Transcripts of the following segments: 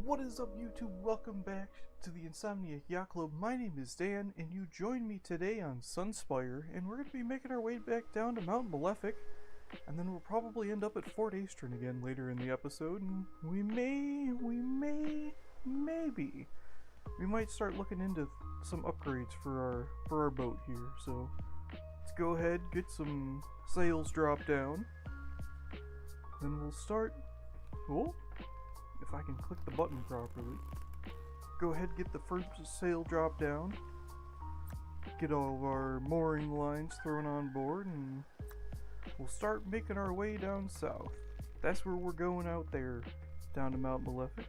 What is up, YouTube? Welcome back to the Insomniac Yacht Club. My name is Dan, and you join me today on Sunspire, and we're going to be making our way back down to Mount Malefic, and then we'll probably end up at Fort Aestrin again later in the episode, and maybe, we might start looking into some upgrades for our boat here, so let's go ahead, get some sails dropped down, then we'll start. Cool. If I can click the button properly. Go ahead, get the first sail drop down. Get all of our mooring lines thrown on board, and we'll start making our way down south. That's where we're going out there, down to Mount Malefic.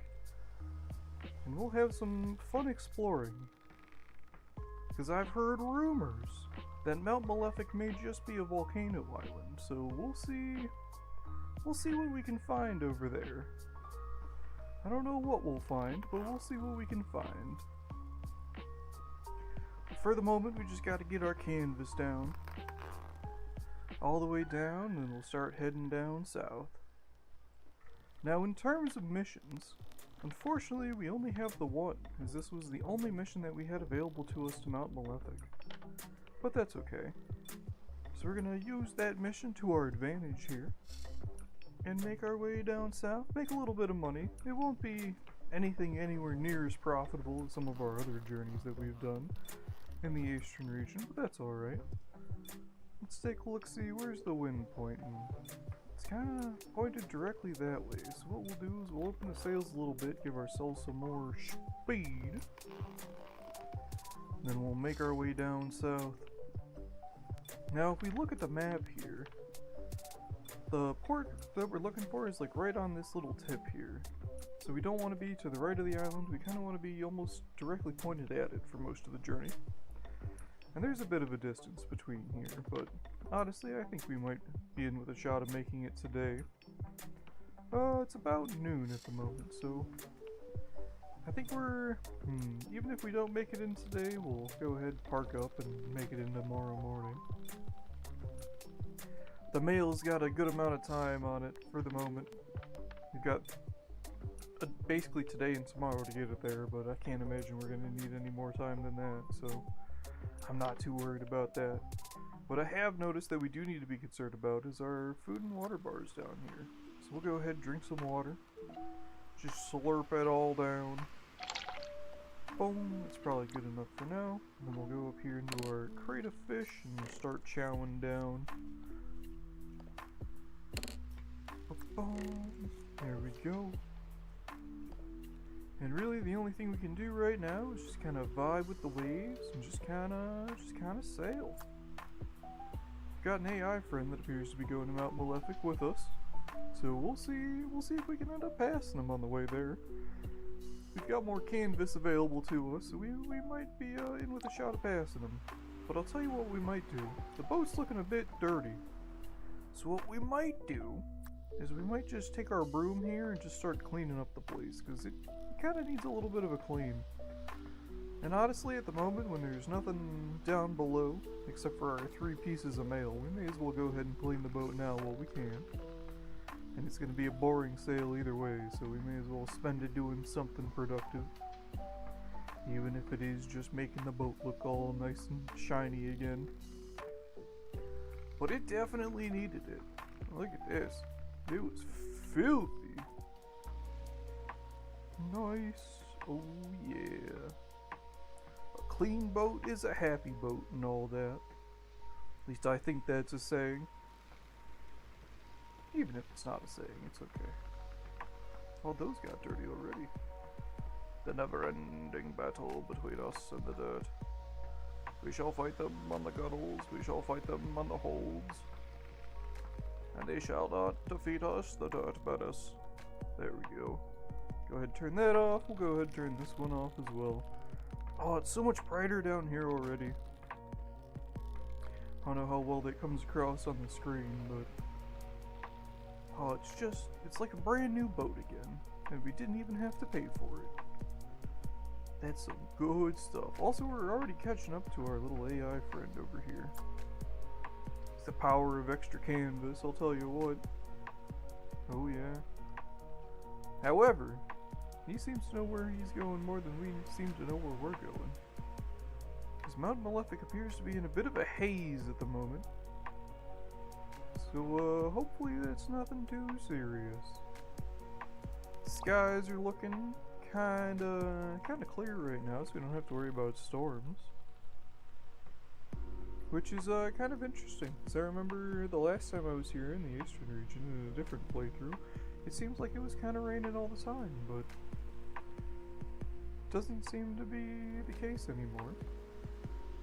And we'll have some fun exploring. Because I've heard rumors that Mount Malefic may just be a volcano island, so we'll see what we can find over there. I don't know what we'll find, but we'll see what we can find. For the moment, we just gotta get our canvas down. All the way down, and we'll start heading down south. Now, in terms of missions, unfortunately, we only have the one, as this was the only mission that we had available to us to Mount Malefic. But that's okay. So we're gonna use that mission to our advantage here. And make our way down south, make a little bit of money. It won't be anything anywhere near as profitable as some of our other journeys that we've done in the Aestrin region, but that's alright. Let's take a look, see where's the wind pointing. It's kinda pointed directly that way, so what we'll do is we'll open the sails a little bit, give ourselves some more speed. Then we'll make our way down south. Now if we look at the map here, the port that we're looking for is like right on this little tip here. So we don't want to be to the right of the island, we kind of want to be almost directly pointed at it for most of the journey. And there's a bit of a distance between here, but honestly I think we might be in with a shot of making it today. It's about noon at the moment, so I think we're, even if we don't make it in today, we'll go ahead, park up, and make it in tomorrow morning. The mail's got a good amount of time on it for the moment. We've got basically today and tomorrow to get it there, but I can't imagine we're going to need any more time than that, so I'm not too worried about that. What I have noticed that we do need to be concerned about is our food and water bars down here. So we'll go ahead and drink some water. Just slurp it all down. Boom, that's probably good enough for now. And then we'll go up here into our crate of fish and start chowing down. Boom. There we go. And really the only thing we can do right now is just kind of vibe with the waves and just kind of sail. Got an AI friend that appears to be going to Mount Malefic with us. So we'll see if we can end up passing him on the way there. We've got more canvas available to us, so we might be in with a shot of passing him. But I'll tell you what we might do. The boat's looking a bit dirty. So what we might do is we might just take our broom here and just start cleaning up the place, because it kind of needs a little bit of a clean. And honestly, at the moment, when there's nothing down below, except for our 3 pieces of mail, we may as well go ahead and clean the boat now while we can. And it's going to be a boring sail either way, so we may as well spend it doing something productive. Even if it is just making the boat look all nice and shiny again. But it definitely needed it. Look at this. It was filthy. Nice. Oh yeah. A clean boat is a happy boat and all that. At least I think that's a saying. Even if it's not a saying, it's okay. Oh, those got dirty already. The never-ending battle between us and the dirt. We shall fight them on the gunnels, we shall fight them on the holds. And they shall not defeat us, the dirt menace. There we go. Go ahead and turn that off. We'll go ahead and turn this one off as well. Oh, it's so much brighter down here already. I don't know how well that comes across on the screen, but oh, it's like a brand new boat again. And we didn't even have to pay for it. That's some good stuff. Also, we're already catching up to our little AI friend over here. It's the power of extra canvas, I'll tell you what. Oh yeah. However, He seems to know where he's going more than we seem to know where we're going. Because Mount Malefic appears to be in a bit of a haze at the moment. So, hopefully that's nothing too serious. Skies are looking kinda clear right now, so we don't have to worry about storms. Which is, kind of interesting, because I remember the last time I was here in the Aestrin region in a different playthrough, it seems like it was kinda raining all the time, but doesn't seem to be the case anymore.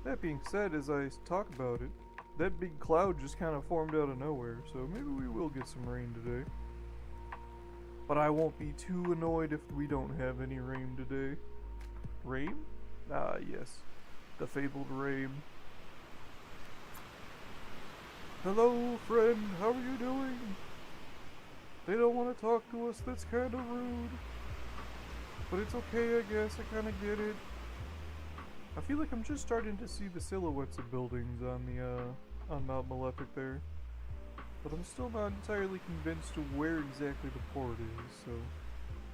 That being said, as I talk about it, that big cloud just kind of formed out of nowhere, so maybe we will get some rain today. But I won't be too annoyed if we don't have any rain today. Rain? Ah, yes. The fabled rain. Hello, friend. How are you doing? They don't want to talk to us. That's kind of rude. But it's okay, I guess. I kind of get it. I feel like I'm just starting to see the silhouettes of buildings on the on Mount Malefic there. But I'm still not entirely convinced to where exactly the port is, so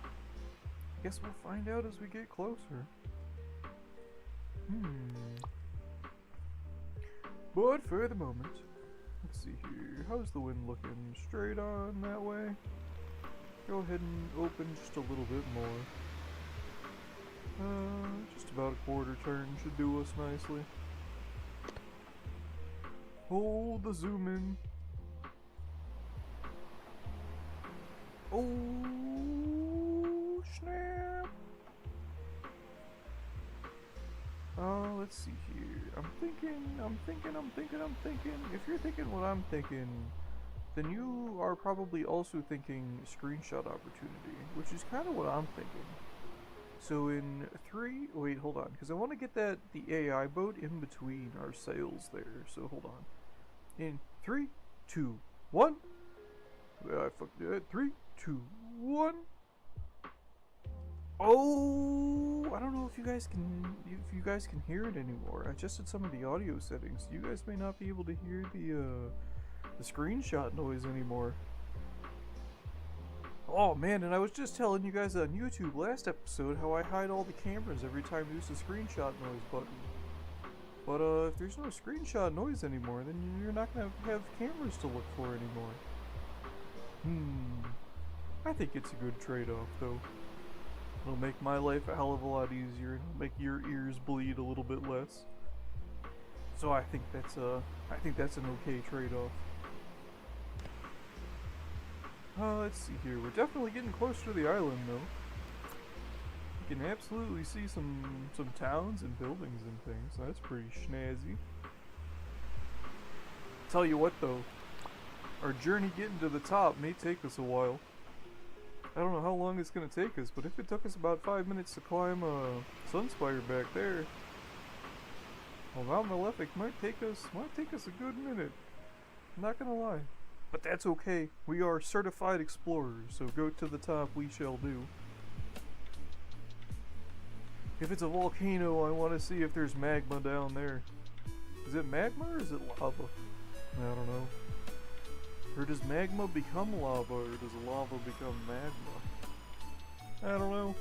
I guess we'll find out as we get closer. But for the moment, let's see here. How's the wind looking? Straight on that way? Go ahead and open just a little bit more. Just about a quarter turn should do us nicely. Hold the zoom in. Oh, snap! Let's see here. I'm thinking. If you're thinking what I'm thinking, then you are probably also thinking screenshot opportunity, which is kind of what I'm thinking. So in 3, wait, hold on, because I want to get the AI boat in between our sails there, so hold on. In 3, 2, 1. I fucked it. 3, 2, 1. Oh, I don't know if you guys can hear it anymore. I adjusted some of the audio settings. You guys may not be able to hear the screenshot noise anymore. Oh man, and I was just telling you guys on YouTube last episode how I hide all the cameras every time I use the screenshot noise button. But if there's no screenshot noise anymore, then you're not gonna have cameras to look for anymore. I think it's a good trade-off though. It'll make my life a hell of a lot easier, it'll make your ears bleed a little bit less. So I think that's an okay trade-off. Let's see here. We're definitely getting closer to the island, though. You can absolutely see some towns and buildings and things. That's pretty snazzy. Tell you what, though, our journey getting to the top may take us a while. I don't know how long it's gonna take us, but if it took us about 5 minutes to climb Sunspire back there, well, Mount Malefic might take us a good minute. I'm not gonna lie. But that's okay. We are certified explorers, so go to the top we shall do. If it's a volcano, I want to see if there's magma down there. Is it magma or is it lava? I don't know. Or does magma become lava, or does lava become magma? I don't know.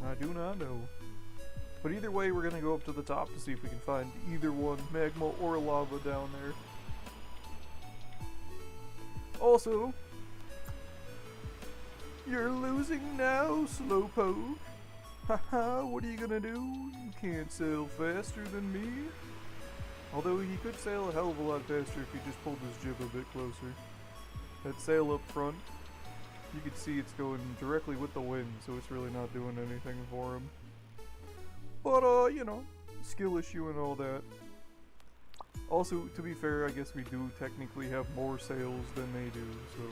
I do not know. But either way, we're gonna go up to the top to see if we can find either one, magma or lava down there. Also, you're losing now, Slowpoke. Haha, what are you gonna do? You can't sail faster than me. Although he could sail a hell of a lot faster if he just pulled his jib a bit closer. That sail up front, you can see it's going directly with the wind, so it's really not doing anything for him. But, you know, skill issue and all that. Also, to be fair, I guess we do technically have more sails than they do, so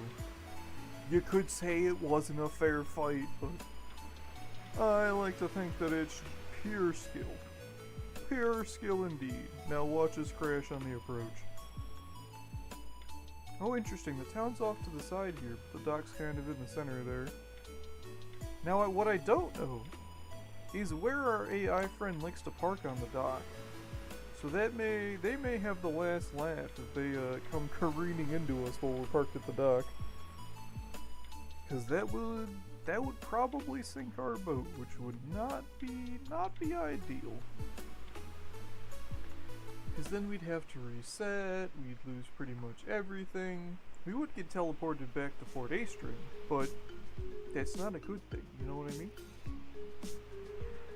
you could say it wasn't a fair fight, but I like to think that it's pure skill. Pure skill indeed. Now watch us crash on the approach. Oh, interesting. The town's off to the side here, but the dock's kind of in the center there. Now, what I don't know is where our AI friend likes to park on the dock. So they may have the last laugh if they come careening into us while we're parked at the dock. Because that would that would probably sink our boat, which would not be ideal. Because then we'd have to reset, we'd lose pretty much everything. We would get teleported back to Fort Aestrin, but that's not a good thing, you know what I mean?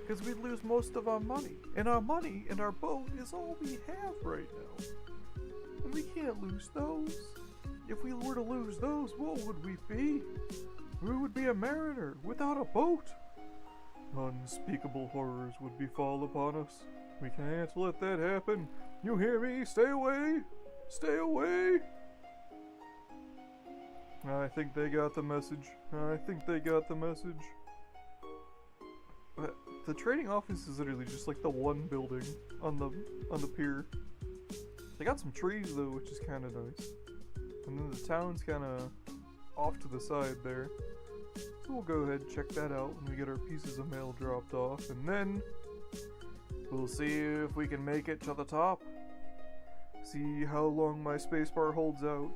Because we'd lose most of our money and our boat is all we have right now. And we can't lose those. If we were to lose those, what would we be? We would be a mariner without a boat. Unspeakable horrors would befall upon us. We can't let that happen. You hear me? Stay away! Stay away! I think they got the message. I think they got the message. The trading office is literally just like the one building on the pier. They got some trees though, which is kind of nice. And then the town's kind of off to the side there. So we'll go ahead and check that out when we get our pieces of mail dropped off, and then we'll see if we can make it to the top. See how long my spacebar holds out.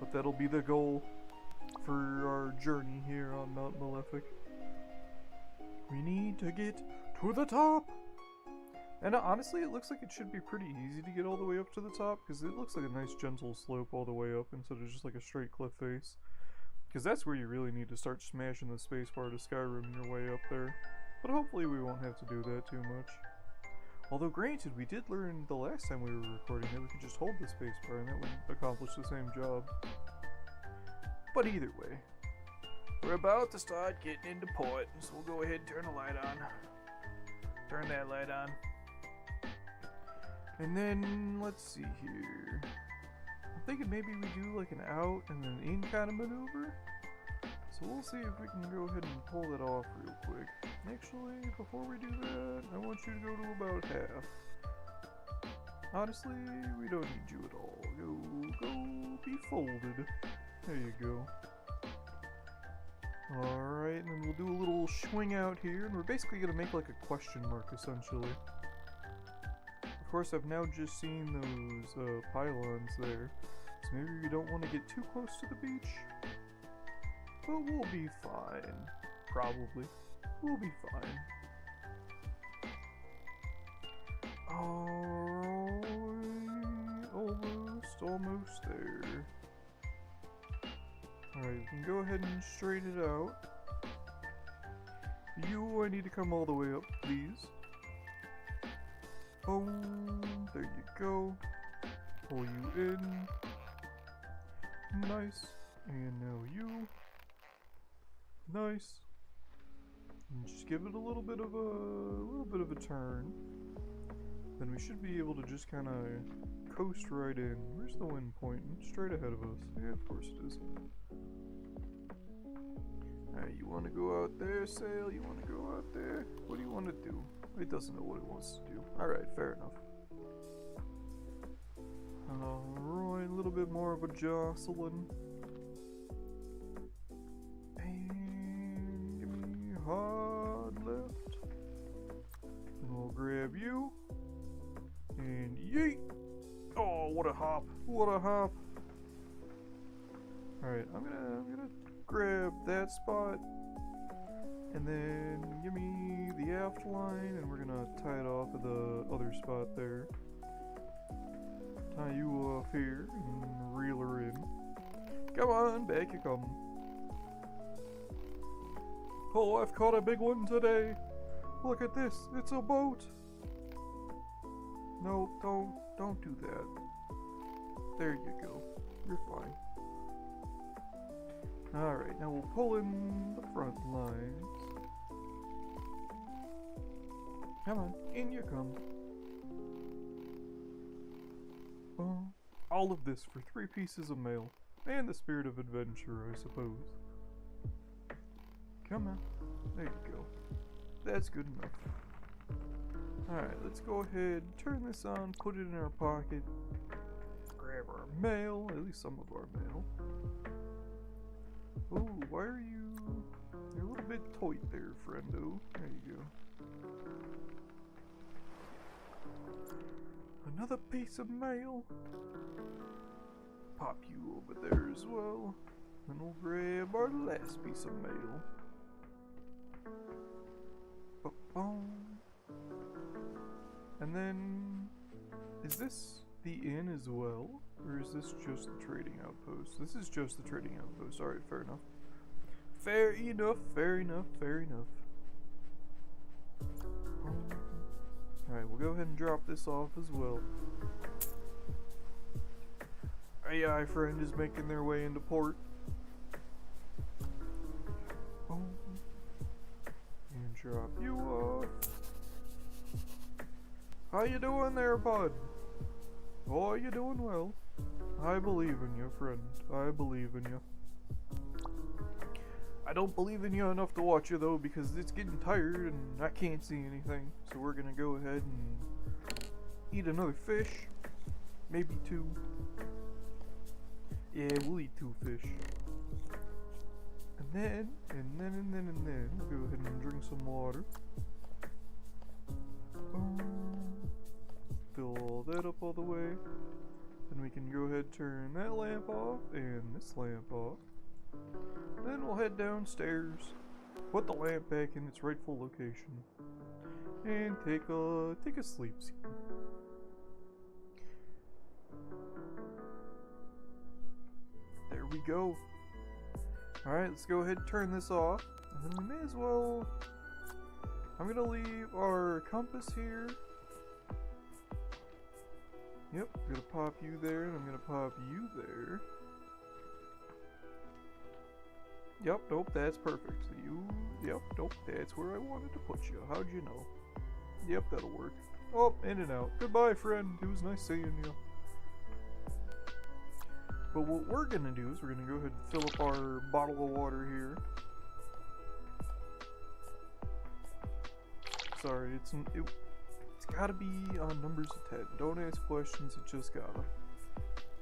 But that'll be the goal for our journey here on Mount Malefic. We need to get to the top! And honestly, it looks like it should be pretty easy to get all the way up to the top, because it looks like a nice gentle slope all the way up instead of just like a straight cliff face. Because that's where you really need to start smashing the spacebar to Skyrim your way up there. But hopefully we won't have to do that too much. Although granted, we did learn the last time we were recording that we could just hold the spacebar and that would accomplish the same job. But either way, we're about to start getting into port, so we'll go ahead and turn the light on. Turn that light on. And then, let's see here. I'm thinking maybe we do like an out and an in kind of maneuver. So we'll see if we can go ahead and pull that off real quick. Actually, before we do that, I want you to go to about half. Honestly, we don't need you at all. Go be folded. There you go. Alright, and then we'll do a little swing out here, and we're basically going to make like a question mark, essentially. Of course, I've now just seen those pylons there, so maybe we don't want to get too close to the beach. But we'll be fine. Probably. We'll be fine. Alright, almost there. Alright, we can go ahead and straighten it out. You, I need to come all the way up, please. Boom, there you go. Pull you in. Nice. And now you. Nice. And just give it a little bit of a turn. Then we should be able to just kind of coast right in. Where's the wind pointing? Straight ahead of us. Yeah, of course it is. Alright, you want to go out there, Sail? You want to go out there? What do you want to do? It doesn't know what it wants to do. Alright, fair enough. Alright, a little bit more of a jostling. And give me hard left. And we'll grab you. And yeet! Oh, what a hop! What a hop! Alright, I'm gonna grab that spot. And then give me the aft line, and we're gonna tie it off of the other spot there. Tie you off here and reel her in. Come on, back you come. Oh, I've caught a big one today. Look at this, it's a boat. No, don't do that. There you go. You're fine. Alright, now we'll pull in the front lines. Come on, in you come. All of this for 3 pieces of mail. And the spirit of adventure, I suppose. Come on. There you go. That's good enough. Alright, let's go ahead, turn this on, put it in our pocket. Grab our mail, at least some of our mail. Oh, why are you... You're a little bit tight there, friendo. There you go. Another piece of mail. Pop you over there as well. And we'll grab our last piece of mail. Ba-boom. And then, is this the inn as well? Or is this just the trading outpost? This is just the trading outpost. Alright, fair enough. Fair enough, fair enough, fair enough. Alright, we'll go ahead and drop this off as well. Our AI friend is making their way into port. And drop you off. How you doing there, bud? Oh, you doing well. I believe in you, friend. I believe in you. I don't believe in you enough to watch you, though, because it's getting tired and I can't see anything. So we're gonna go ahead and eat another fish. Maybe 2. Yeah, we'll eat 2 fish. And then, we'll go ahead and drink some water. Fill all that up all the way. Then we can go ahead and turn that lamp off and this lamp off. Then we'll head downstairs, put the lamp back in its rightful location, and take a sleep scene. There we go. Alright, let's go ahead and turn this off. And then we may as well... I'm gonna leave our compass here. Yep, I'm gonna pop you there, and I'm gonna pop you there. Yep, nope, that's perfect. Yep, nope, that's where I wanted to put you. How'd you know? Yep, that'll work. Oh, in and out. Goodbye, friend. It was nice seeing you. But what we're gonna do is we're gonna go ahead and fill up our bottle of water here. Sorry, it's gotta be on numbers of 10. Don't ask questions, it just gotta.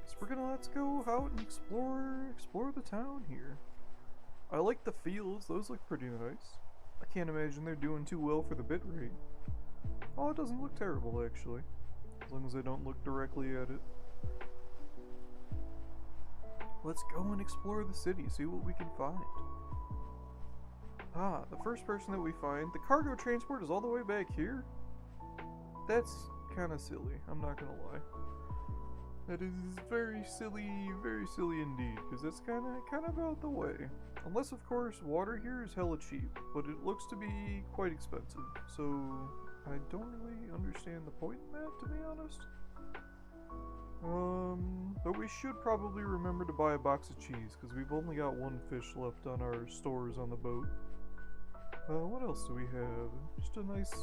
So let's go out and explore the town here. I like the fields, those look pretty nice. I can't imagine they're doing too well for the bitrate. Oh, it doesn't look terrible actually. As long as I don't look directly at it. Let's go and explore the city, see what we can find. Ah, the first person that we find, the cargo transport is all the way back here? That's kinda silly, I'm not gonna lie. That is very silly indeed, because that's kinda out the way. Unless, of course, water here is hella cheap, but it looks to be quite expensive, so I don't really understand the point in that, to be honest. But we should probably remember to buy a box of cheese, because we've only got 1 fish left on our stores on the boat. What else do we have? Just a nice...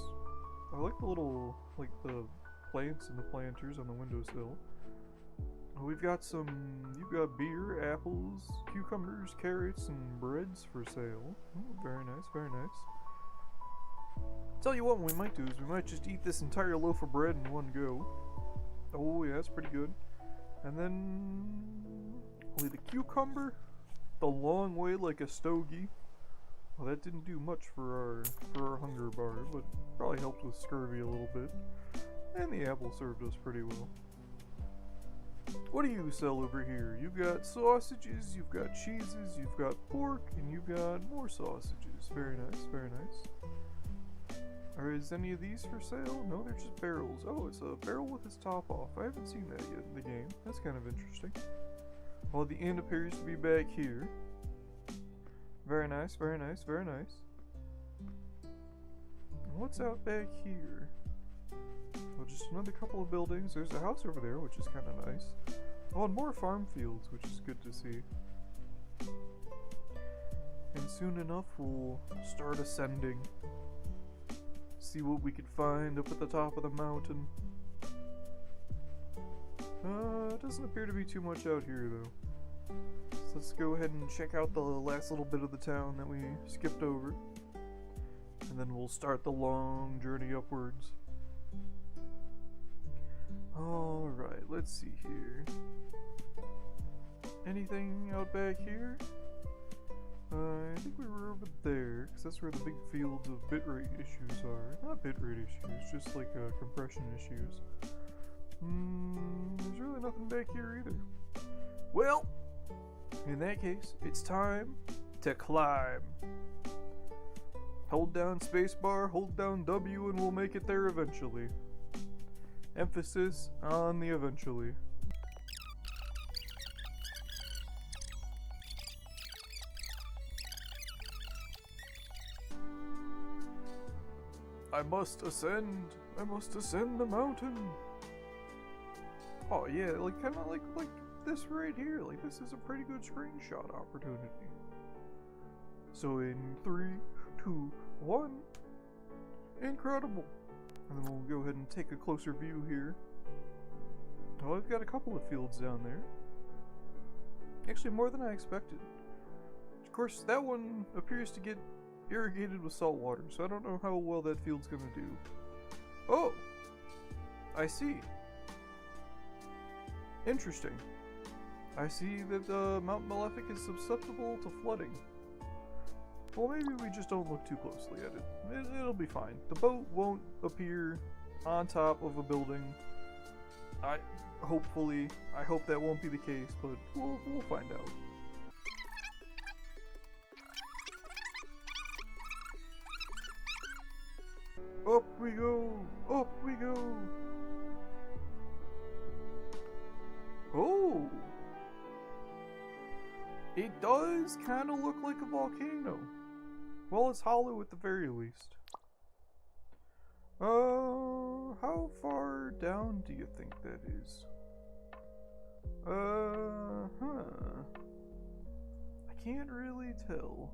I like the little, like, the plants and the planters on the windowsill. We've got some... You've got beer, apples, cucumbers, carrots, and breads for sale. Ooh, very nice, very nice. Tell you what we might do is we might just eat this entire loaf of bread in one go. Oh yeah, that's pretty good. And then... Only the cucumber, the long way like a stogie. Well, that didn't do much for our hunger bar, but probably helped with scurvy a little bit. And the apple served us pretty well. What do you sell over here? You've got sausages, you've got cheeses, you've got pork, and you've got more sausages. Very nice, very nice. Or is any of these for sale? No, they're just barrels. Oh, it's a barrel with its top off. I haven't seen that yet in the game. That's kind of interesting. Well, the inn appears to be back here. Very nice, very nice, very nice. And what's out back here? Well, just another couple of buildings. There's a house over there, which is kind of nice. Oh, and more farm fields, which is good to see. And soon enough, we'll start ascending. See what we can find up at the top of the mountain. It doesn't appear to be too much out here, though. So let's go ahead and check out the last little bit of the town that we skipped over. And then we'll start the long journey upwards. Alright, let's see here. Anything out back here? I think we were over there, because that's where the big fields of bitrate issues are. Not bitrate issues, just like compression issues. There's really nothing back here either. Well, In that case, it's time to climb. Hold down spacebar, hold down W, and we'll make it there eventually. Emphasis on the eventually. I must ascend the mountain. Oh yeah, like kind of like this right here. Like this is a pretty good screenshot opportunity. So in 3, 2, 1, incredible. And then we'll go ahead and take a closer view here. Oh, I've got a couple of fields down there. Actually, more than I expected. Of course, that one appears to get irrigated with salt water, so I don't know how well that field's gonna do. Oh! I see. Interesting. I see that Mount Malefic is susceptible to flooding. Well, maybe we just don't look too closely at it. It'll be fine. The boat won't appear on top of a building. I hope that won't be the case, but we'll find out. Up we go! Up we go! Oh! It does kind of look like a volcano. Well, it's hollow at the very least. How far down do you think that is? I can't really tell.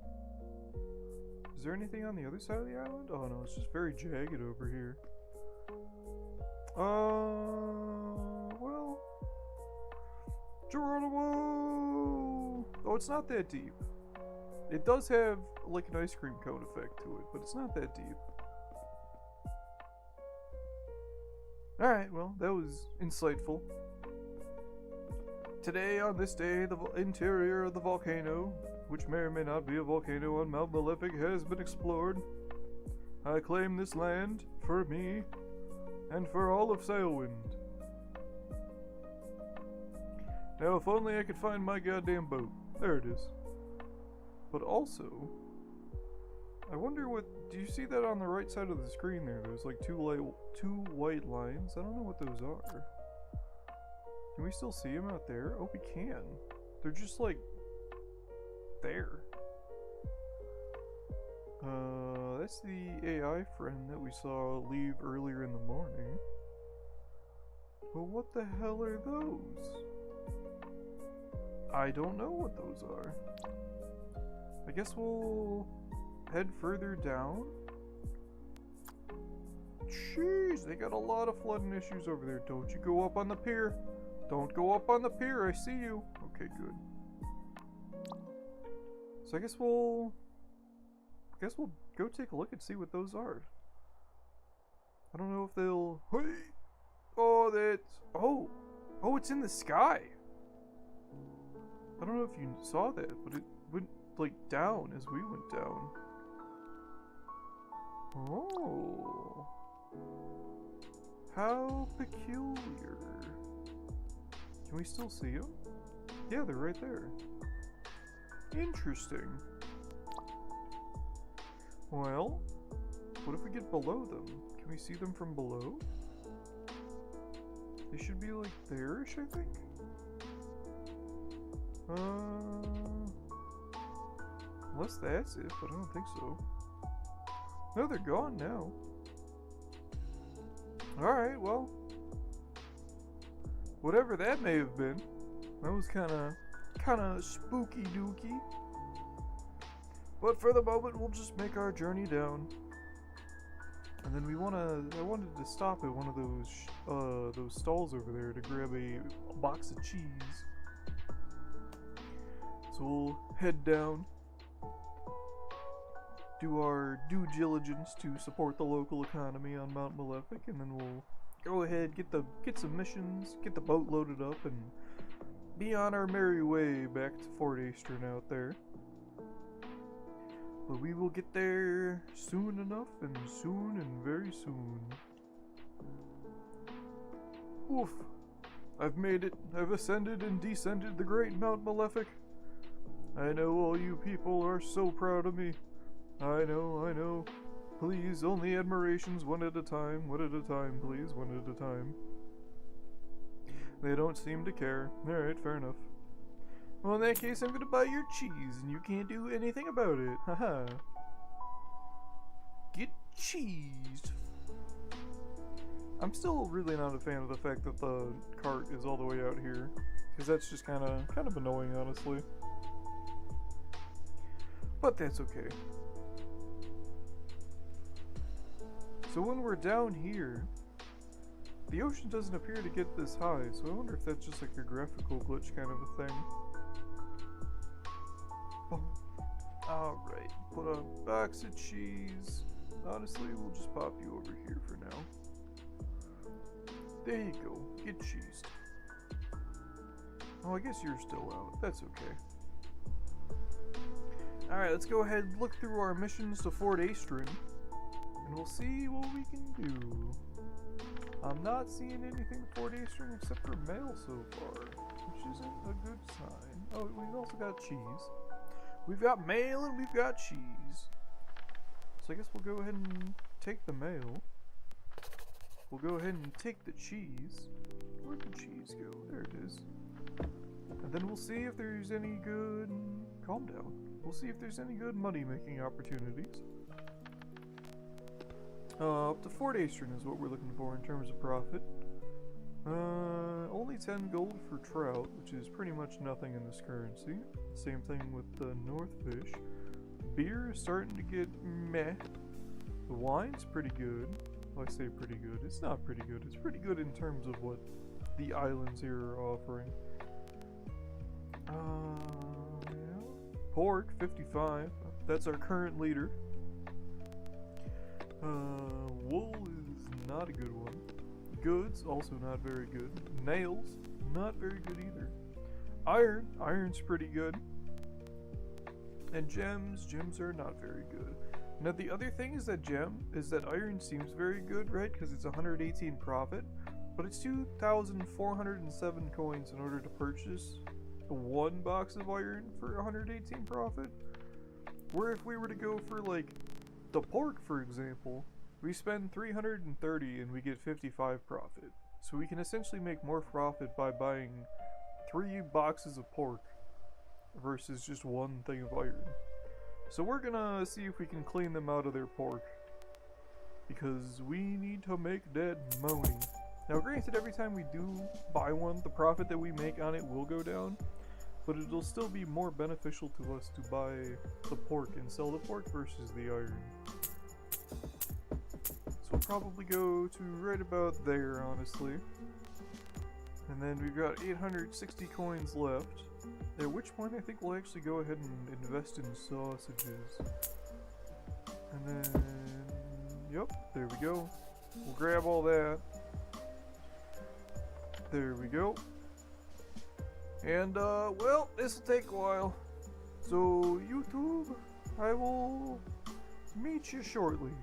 Is there anything on the other side of the island? Oh no, it's just very jagged over here. Well... Geronimo! Oh, it's not that deep. It does have, like, an ice cream cone effect to it, but it's not that deep. Alright, well, that was insightful. Today, on this day, the interior of the volcano, which may or may not be a volcano on Mount Malefic, has been explored. I claim this land for me and for all of Sailwind. Now, if only I could find my goddamn boat. There it is. But also, I wonder what... Do you see that on the right side of the screen there? There's like two white lines. I don't know what those are. Can we still see them out there? Oh, we can. They're just like... there. That's the AI friend that we saw leave earlier in the morning. But what the hell are those? I don't know what those are. I guess we'll head further down. Jeez, they got a lot of flooding issues over there. Don't you go up on the pier. Don't go up on the pier, I see you. Okay, good. So I guess we'll go take a look and see what those are. I don't know if they'll... Hey! Oh, that's... Oh! Oh, it's in the sky! I don't know if you saw that, but it went, like, down as we went down. Oh. How peculiar. Can we still see them? Yeah, they're right there. Interesting. Well, what if we get below them? Can we see them from below? They should be like there-ish, I think? Unless that's it, but I don't think so. No, they're gone now. Alright, well. Whatever that may have been. That was kinda spooky dooky. But for the moment, we'll just make our journey down. And then I wanted to stop at one of those stalls over there to grab a box of cheese. So we'll head down, do our due diligence to support the local economy on Mount Malefic, and then we'll go ahead, get some missions, get the boat loaded up, and be on our merry way back to Fort Aestrin out there. But we will get there soon enough, and soon and very soon. Oof. I've made it. I've ascended and descended the great Mount Malefic. I know all you people are so proud of me. I know, I know. Please, only admirations, one at a time, please, one at a time. They don't seem to care. Alright, fair enough. Well, in that case, I'm gonna buy your cheese, and you can't do anything about it. Haha. Get cheesed. I'm still really not a fan of the fact that the cart is all the way out here, because that's just kind of annoying, honestly. But that's okay. So when we're down here, the ocean doesn't appear to get this high, so I wonder if that's just like a graphical glitch kind of a thing. Oh. Alright, put a box of cheese. Honestly, we'll just pop you over here for now. There you go, get cheesed. Oh, I guess you're still out. That's okay. Alright, let's go ahead and look through our missions to Fort Aestrin, and we'll see what we can do. I'm not seeing anything to Fort Aestrin except for mail so far, which isn't a good sign. Oh, we've also got cheese. We've got mail and we've got cheese. So I guess we'll go ahead and take the mail. We'll go ahead and take the cheese. Where'd the cheese go? There it is. And then we'll see if there's any good... Calm down. We'll see if there's any good money-making opportunities. Up to Fort Aestrin is what we're looking for in terms of profit. Only 10 gold for trout, which is pretty much nothing in this currency. Same thing with the North Fish. Beer is starting to get meh. The wine's pretty good. Well, I say pretty good. It's not pretty good. It's pretty good in terms of what the islands here are offering. Yeah. Pork, 55. That's our current leader. Wool is not a good one. Goods, also not very good. Nails, not very good either. Iron's pretty good. And gems are not very good. Now the other thing is that iron seems very good, right? Because it's 118 profit, but it's 2,407 coins in order to purchase one box of iron for 118 profit. Where if we were to go for like the pork, for example, we spend 330 and we get 55 profit. So we can essentially make more profit by buying 3 boxes of pork versus just one thing of iron. So we're gonna see if we can clean them out of their pork, because we need to make that money. Now granted, every time we do buy one, the profit that we make on it will go down, but it'll still be more beneficial to us to buy the pork and sell the pork versus the iron. So we'll probably go to right about there, honestly. And then we've got 860 coins left. At which point I think we'll actually go ahead and invest in sausages. And then... Yep, there we go. We'll grab all that. There we go. And, well, this'll take a while. So, YouTube, I will meet you shortly.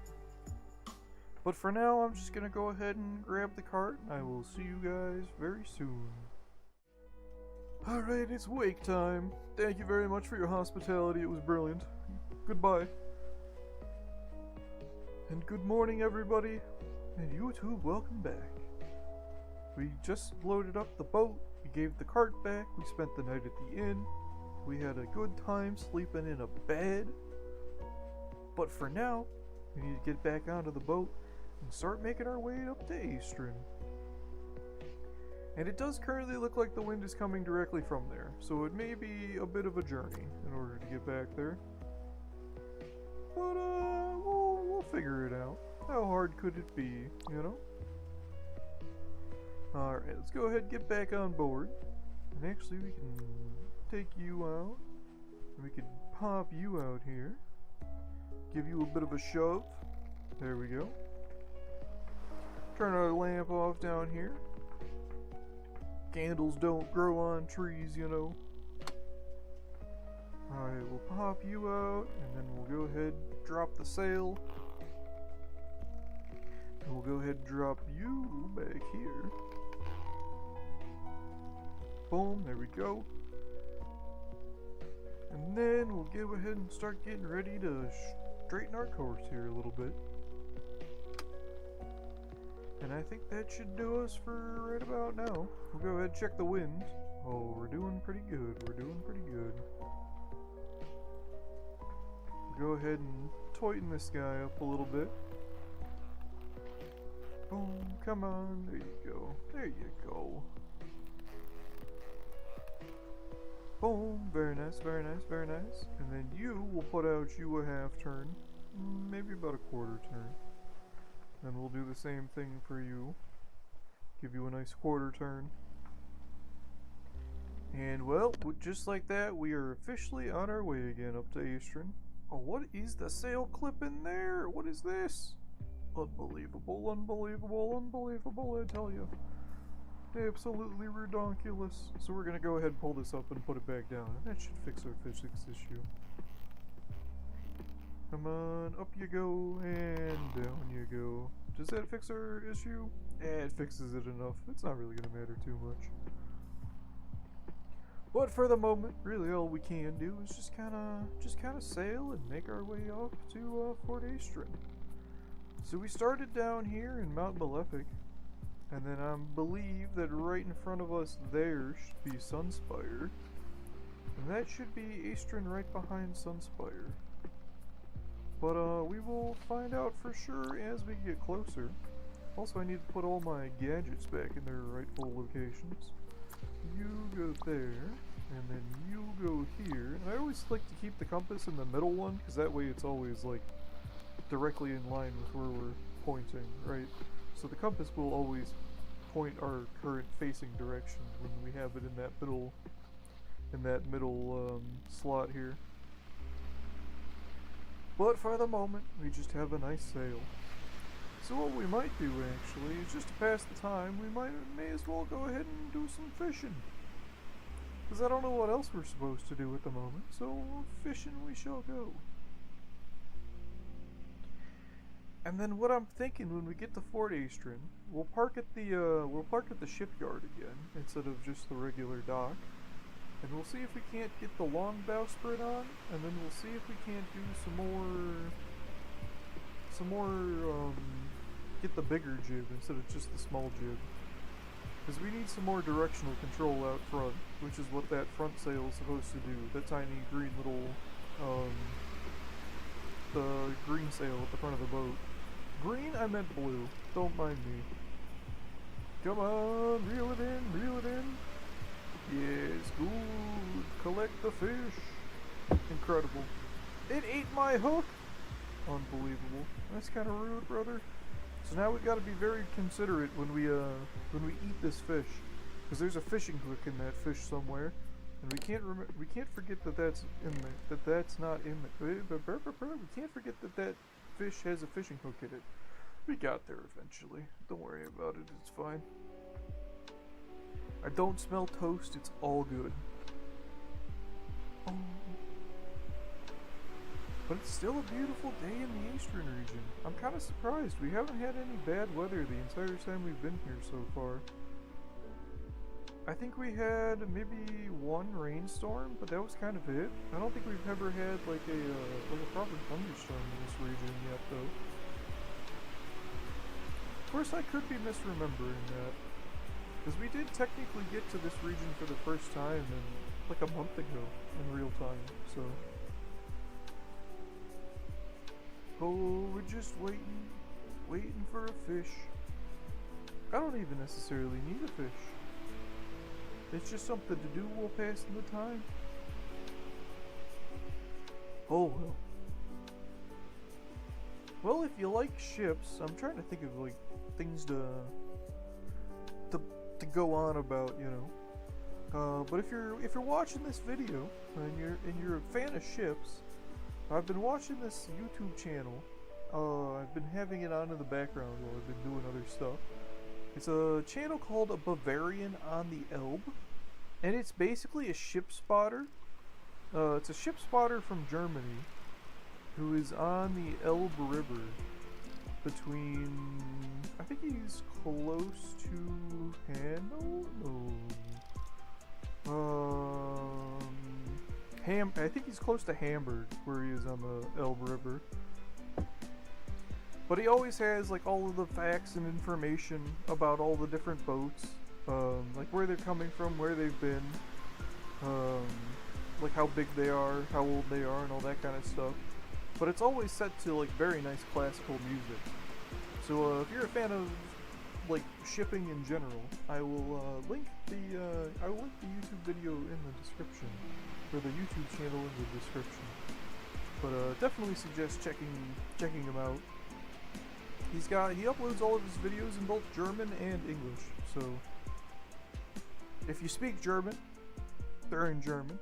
But for now, I'm just gonna go ahead and grab the cart. I will see you guys very soon. Alright, it's wake time. Thank you very much for your hospitality, it was brilliant. Goodbye. And good morning, everybody. And YouTube, welcome back. We just loaded up the boat, we gave the cart back, we spent the night at the inn. We had a good time sleeping in a bed. But for now, we need to get back onto the boat and start making our way up to Aestrin. And it does currently look like the wind is coming directly from there, so it may be a bit of a journey in order to get back there. But we'll figure it out. How hard could it be, you know? Alright, let's go ahead and get back on board. And actually we can take you out. We could pop you out here. Give you a bit of a shove. There we go. Turn our lamp off down here. Candles don't grow on trees, you know. Alright, we'll pop you out, and then we'll go ahead and drop the sail. And we'll go ahead and drop you back here. Boom, there we go. And then we'll go ahead and start getting ready to straighten our course here a little bit. And I think that should do us for right about now. We'll go ahead and check the wind. Oh, we're doing pretty good. We're doing pretty good. We'll go ahead and tighten this guy up a little bit. Boom, come on. There you go. There you go. Boom, very nice, very nice, very nice. And then you will put out you a half turn. Maybe about a quarter turn. Then we'll do the same thing for you. Give you a nice quarter turn. And well, just like that, we are officially on our way again up to Aestrin. Oh, what is the sail clip in there? What is this? Unbelievable, unbelievable, unbelievable, I tell you. Absolutely redonkulous. So we're gonna go ahead and pull this up and put it back down. And that should fix our physics issue. Come on, up you go, and down you go. Does that fix our issue? It fixes it enough. It's not really gonna matter too much. But for the moment, really all we can do is just kinda sail and make our way off to Fort Aestrin. So we started down here in Mount Malefic, and then I believe that right in front of us there should be Sunspire, and that should be Aestrin right behind Sunspire. But we will find out for sure as we get closer. Also, I need to put all my gadgets back in their rightful locations. You go there, and then you go here. And I always like to keep the compass in the middle one, because that way it's always like directly in line with where we're pointing, right? So the compass will always point our current facing direction when we have it in that middle slot here. But for the moment, we just have a nice sail. So what we might do actually is just to pass the time, we may as well go ahead and do some fishing. Because I don't know what else we're supposed to do at the moment, so fishing we shall go. And then what I'm thinking when we get to Fort Aestrin, we'll park at the shipyard again instead of just the regular dock. And we'll see if we can't get the long bowsprit on, and then we'll see if we can't do get the bigger jib instead of just the small jib. Because we need some more directional control out front, which is what that front sail is supposed to do. That tiny green little, the green sail at the front of the boat. Green? I meant blue. Don't mind me. Come on, reel it in, reel it in. Yes, good. Collect the fish. Incredible. It ate my hook. Unbelievable. That's kind of rude, brother. So now we got to be very considerate when we eat this fish, because there's a fishing hook in that fish somewhere, and we can't forget that that's in there. That's not in there. We can't forget that fish has a fishing hook in it. We got there eventually. Don't worry about it. It's fine. I don't smell toast, it's all good. Oh. But it's still a beautiful day in the Aestrin region. I'm kind of surprised. We haven't had any bad weather the entire time we've been here so far. I think we had maybe one rainstorm, but that was kind of it. I don't think we've ever had like a proper thunderstorm in this region yet, though. Of course, I could be misremembering that. Because we did technically get to this region for the first time like a month ago in real time, so. Oh, we're just waiting for a fish. I don't even necessarily need a fish. It's just something to do while passing the time. Oh well. Well, if you like ships, I'm trying to think of like things to go on about, you know. But if you're watching this video and you're a fan of ships, I've been watching this YouTube channel. I've been having it on in the background while I've been doing other stuff. It's a channel called A Bavarian on the Elbe, and it's basically a ship spotter. It's a ship spotter from Germany who is on the Elbe River between, I think he's close to I think he's close to Hamburg, where he is on the Elbe River. But he always has like all of the facts and information about all the different boats, like where they're coming from, where they've been, like how big they are, how old they are, and all that kind of stuff. But it's always set to like very nice classical music. So if you're a fan of like shipping in general, I will link the YouTube video in the description, or the YouTube channel in the description. But definitely suggest checking him out. He uploads all of his videos in both German and English. So if you speak German, they're in German.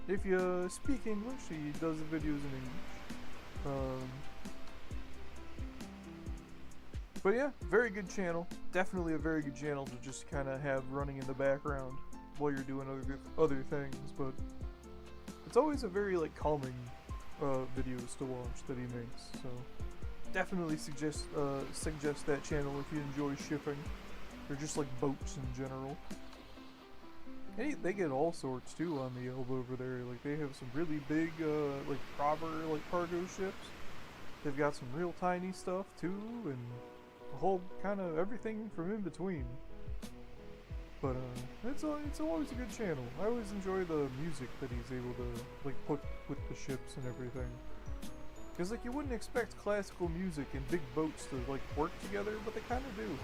If you speak English, he does the videos in English. But yeah, very good channel. Definitely a very good channel to just kind of have running in the background while you're doing other things. But it's always a very like calming videos to watch that he makes. So definitely suggest that channel if you enjoy shipping or just like boats in general. And they get all sorts too on the Elbe over there. Like they have some really big like proper like cargo ships. They've got some real tiny stuff too, and a whole kind of everything from in between. But it's always a good channel. I always enjoy the music that he's able to like put with the ships and everything. Because like you wouldn't expect classical music and big boats to like work together, but they kind of do.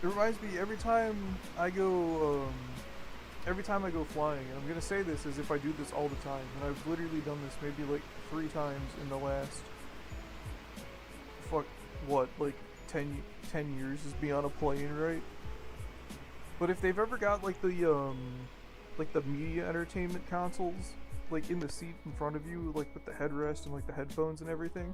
It reminds me every time I go flying, and I'm gonna say this as if I do this all the time, and I've literally done this maybe like 3 times in the last like 10 years is be on a plane, right? But if they've ever got like the media entertainment consoles like in the seat in front of you, like with the headrest and like the headphones and everything,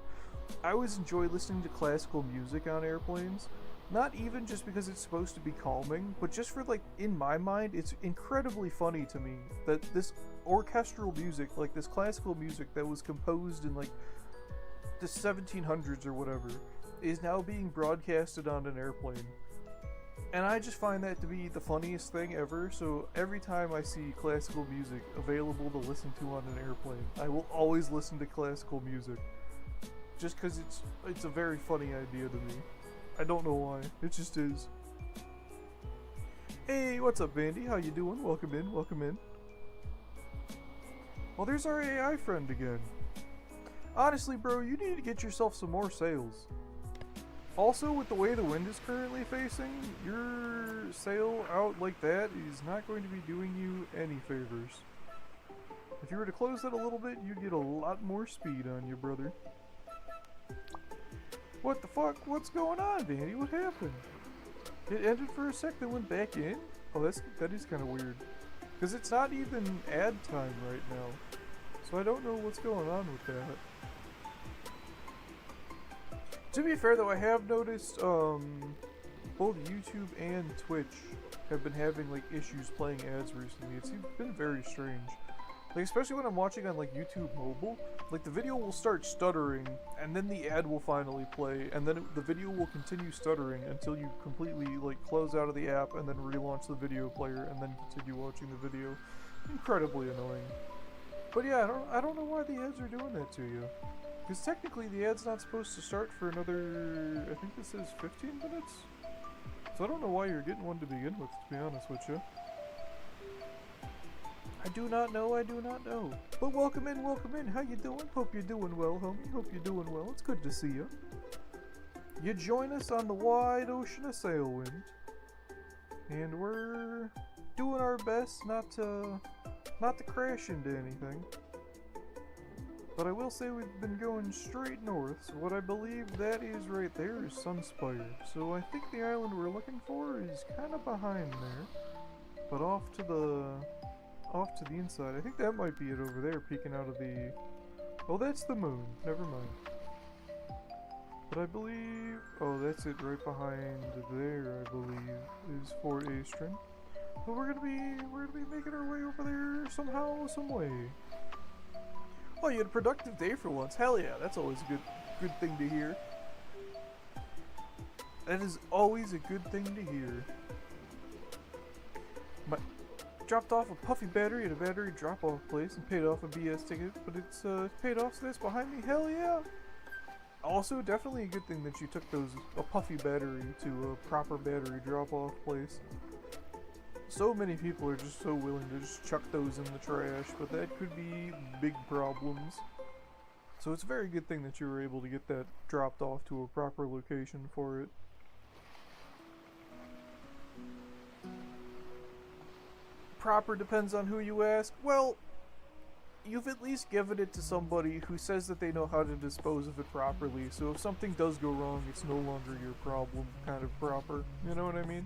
I always enjoy listening to classical music on airplanes. Not even just because it's supposed to be calming, but just for like, in my mind, it's incredibly funny to me that this orchestral music, like this classical music that was composed in like the 1700s or whatever, is now being broadcasted on an airplane. And I just find that to be the funniest thing ever, so every time I see classical music available to listen to on an airplane, I will always listen to classical music. Just because it's a very funny idea to me. I don't know why, it just is. Hey, what's up, Vandy? How you doing? Welcome in, welcome in. Well, there's our AI friend again. Honestly, bro, you need to get yourself some more sails. Also, with the way the wind is currently facing, your sail out like that is not going to be doing you any favors. If you were to close that a little bit, you'd get a lot more speed on you, brother. What the fuck? What's going on, Vanny? What happened? It ended for a sec, then went back in? Oh, that is kind of weird. Because it's not even ad time right now. So I don't know what's going on with that. To be fair though, I have noticed both YouTube and Twitch have been having like issues playing ads recently. It's been very strange. Like especially when I'm watching on like YouTube mobile, like the video will start stuttering and then the ad will finally play, and then the video will continue stuttering until you completely like close out of the app and then relaunch the video player and then continue watching the video. Incredibly annoying. But yeah, I don't know why the ads are doing that to you. Because technically the ad's not supposed to start for another, I think this says 15 minutes? So I don't know why you're getting one to begin with, to be honest with you. I do not know. But welcome in, how you doing? Hope you're doing well, homie, hope you're doing well. It's good to see you. You join us on the wide ocean of Sailwind. And we're doing our best not to crash into anything. But I will say we've been going straight north, so what I believe that is right there is Sunspire. So I think the island we're looking for is kind of behind there, but off to the inside. I think that might be it over there, peeking out of the... Oh, that's the moon. Never mind. But I believe... Oh, that's it right behind there, I believe, is Fort Aestrin. But we're gonna be making our way over there somehow, some way. Oh, you had a productive day for once. Hell yeah, that's always a good thing to hear. That is always a good thing to hear. dropped off a puffy battery at a battery drop-off place and paid off a BS ticket, but it's paid off, so that's behind me. Hell yeah! Also, definitely a good thing that you took a puffy battery to a proper battery drop-off place. So many people are just so willing to just chuck those in the trash, but that could be big problems. So it's a very good thing that you were able to get that dropped off to a proper location for it. Proper depends on who you ask. Well, you've at least given it to somebody who says that they know how to dispose of it properly, so if something does go wrong, it's no longer your problem, kind of proper. You know what I mean?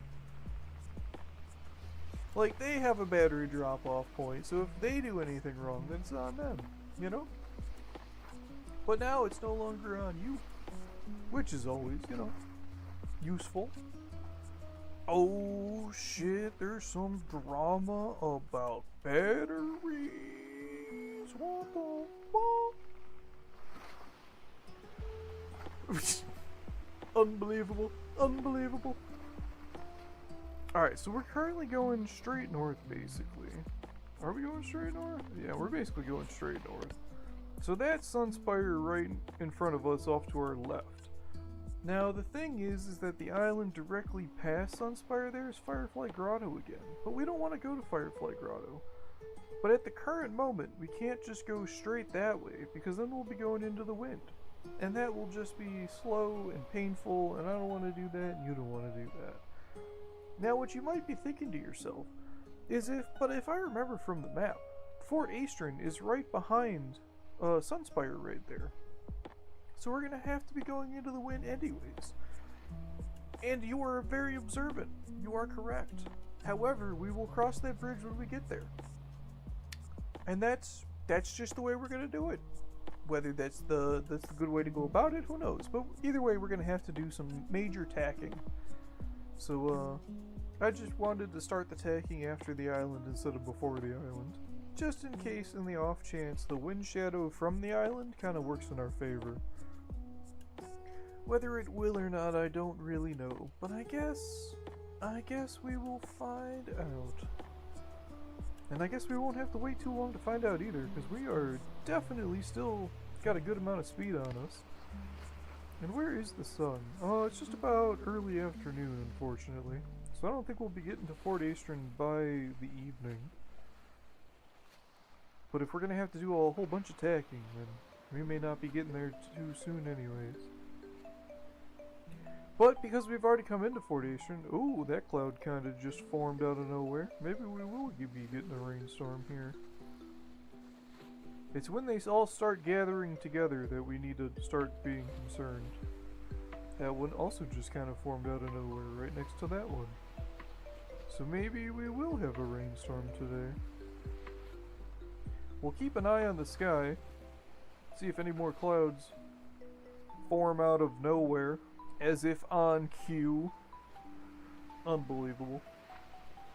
Like, they have a battery drop-off point, so if they do anything wrong, then it's on them, you know? But now it's no longer on you, which is always, you know, useful. Oh shit, there's some drama about batteries. What the fuck? Unbelievable. Unbelievable. Alright, so we're currently going straight north, basically. Are we going straight north? Yeah, we're basically going straight north. So that's Sunspire right in front of us off to our left. Now, the thing is that the island directly past Sunspire there is Firefly Grotto again. But we don't want to go to Firefly Grotto. But at the current moment, we can't just go straight that way, because then we'll be going into the wind. And that will just be slow and painful, and I don't want to do that, and you don't want to do that. Now, what you might be thinking to yourself is if I remember from the map, Fort Aestrin is right behind Sunspire right there. So we're gonna have to be going into the wind anyways. And you are very observant. You are correct. However, we will cross that bridge when we get there. And that's just the way we're gonna do it. Whether that's the good way to go about it, who knows? But either way, we're gonna have to do some major tacking. So I just wanted to start the tacking after the island instead of before the island. Just in case, in the off chance, the wind shadow from the island kind of works in our favor. Whether it will or not, I don't really know. But I guess we will find out. And I guess we won't have to wait too long to find out either, because we are definitely still got a good amount of speed on us. And where is the sun? Oh, it's just about early afternoon, unfortunately. So I don't think we'll be getting to Fort Aestrin by the evening. But if we're going to have to do a whole bunch of tacking, then we may not be getting there too soon anyways. But because we've already come into Fort Aestrin, ooh, that cloud kind of just formed out of nowhere. Maybe we will be getting a rainstorm here. It's when they all start gathering together that we need to start being concerned. That one also just kind of formed out of nowhere right next to that one. So maybe we will have a rainstorm today. We'll keep an eye on the sky, see if any more clouds form out of nowhere, as if on cue. Unbelievable.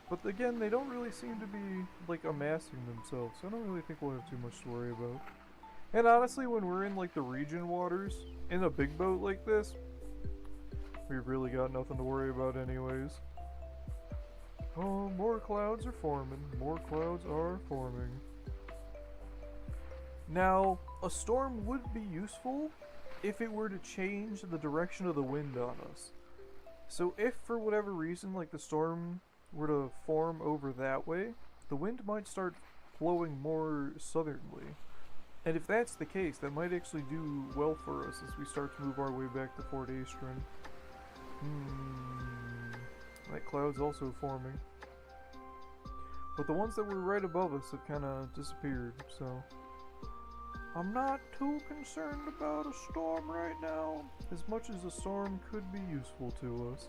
But again, they don't really seem to be, like, amassing themselves, so I don't really think we'll have too much to worry about. And honestly, when we're in, like, the region waters, in a big boat like this, we've really got nothing to worry about anyways. Oh, more clouds are forming. More clouds are forming. Now, a storm would be useful if it were to change the direction of the wind on us. So if, for whatever reason, like, the storm were to form over that way, the wind might start blowing more southerly. And if that's the case, that might actually do well for us as we start to move our way back to Fort Aestrin. That cloud's also forming. But the ones that were right above us have kind of disappeared, so I'm not too concerned about a storm right now, as much as a storm could be useful to us.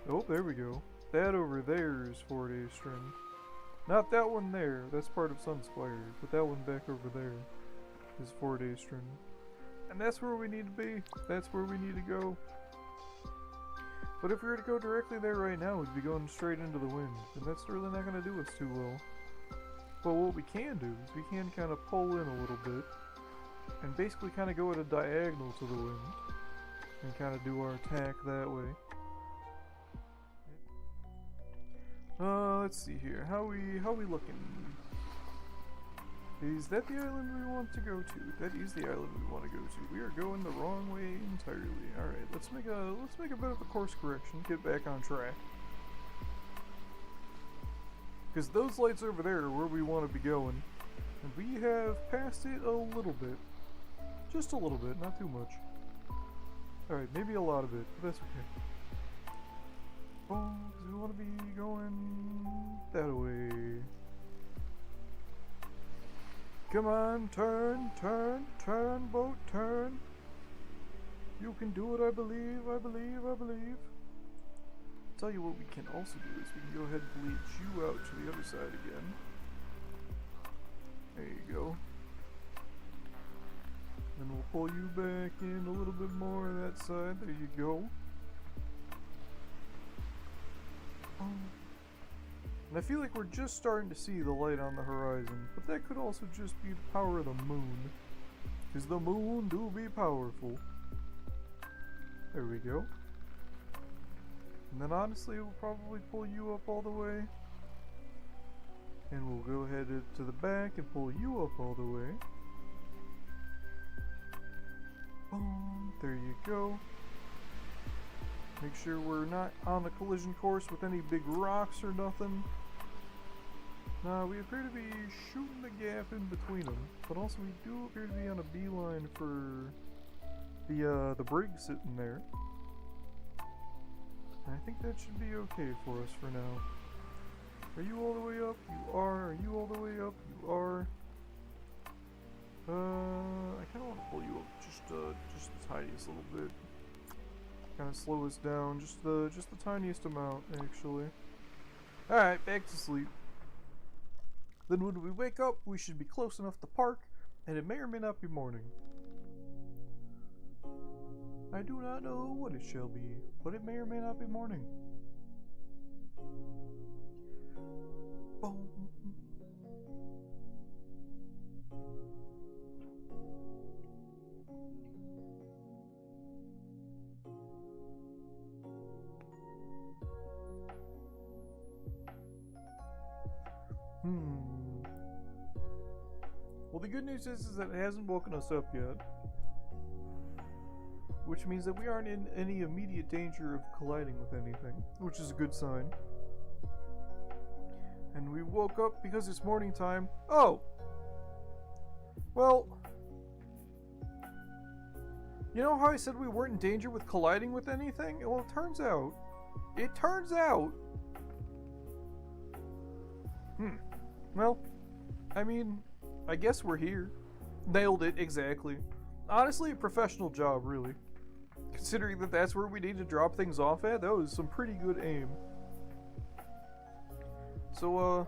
Oh, there we go. That over there is Fort Aestrin. Not that one there, that's part of Sunspire, but that one back over there is Fort Aestrin. And that's where we need to be, that's where we need to go. But if we were to go directly there right now, we'd be going straight into the wind, and that's really not going to do us too well. But what we can do is we can kind of pull in a little bit, and basically kind of go at a diagonal to the wind, and kind of do our attack that way. Let's see here. How we looking? Is that the island we want to go to? That is the island we want to go to. We are going the wrong way entirely. All right, let's make a bit of a course correction. Get back on track. Because those lights over there are where we want to be going, and we have passed it a little bit, just a little bit, not too much. All right, maybe a lot of it, but that's okay. Oh, because we want to be going that way. Come on, turn, turn, turn, boat, turn. You can do it, I believe, I believe, I believe. Tell you what we can also do is we can go ahead and bleach you out to the other side again. There you go. Then we'll pull you back in a little bit more on that side. There you go. And I feel like we're just starting to see the light on the horizon, but that could also just be the power of the moon. Because the moon do be powerful. There we go. And then honestly, we'll probably pull you up all the way. And we'll go ahead to the back and pull you up all the way. Boom, there you go. Make sure we're not on a collision course with any big rocks or nothing. We appear to be shooting the gap in between them, but also we do appear to be on a beeline for the brig sitting there. And I think that should be okay for us for now. Are you all the way up? You are. Are you all the way up? You are. I kind of want to pull you up just the tiniest little bit. Kind of slow us down, just the tiniest amount, actually. All right, back to sleep. Then when we wake up, we should be close enough to park, and it may or may not be morning. I do not know what it shall be, but it may or may not be morning. Boom. Well, the good news is that it hasn't woken us up yet. Which means that we aren't in any immediate danger of colliding with anything, which is a good sign. And we woke up because it's morning time. Oh! Well, you know how I said we weren't in danger with colliding with anything? Well, it turns out, well, I mean, I guess we're here. Nailed it, exactly. Honestly, a professional job, really. Considering that that's where we need to drop things off at, that was some pretty good aim. So,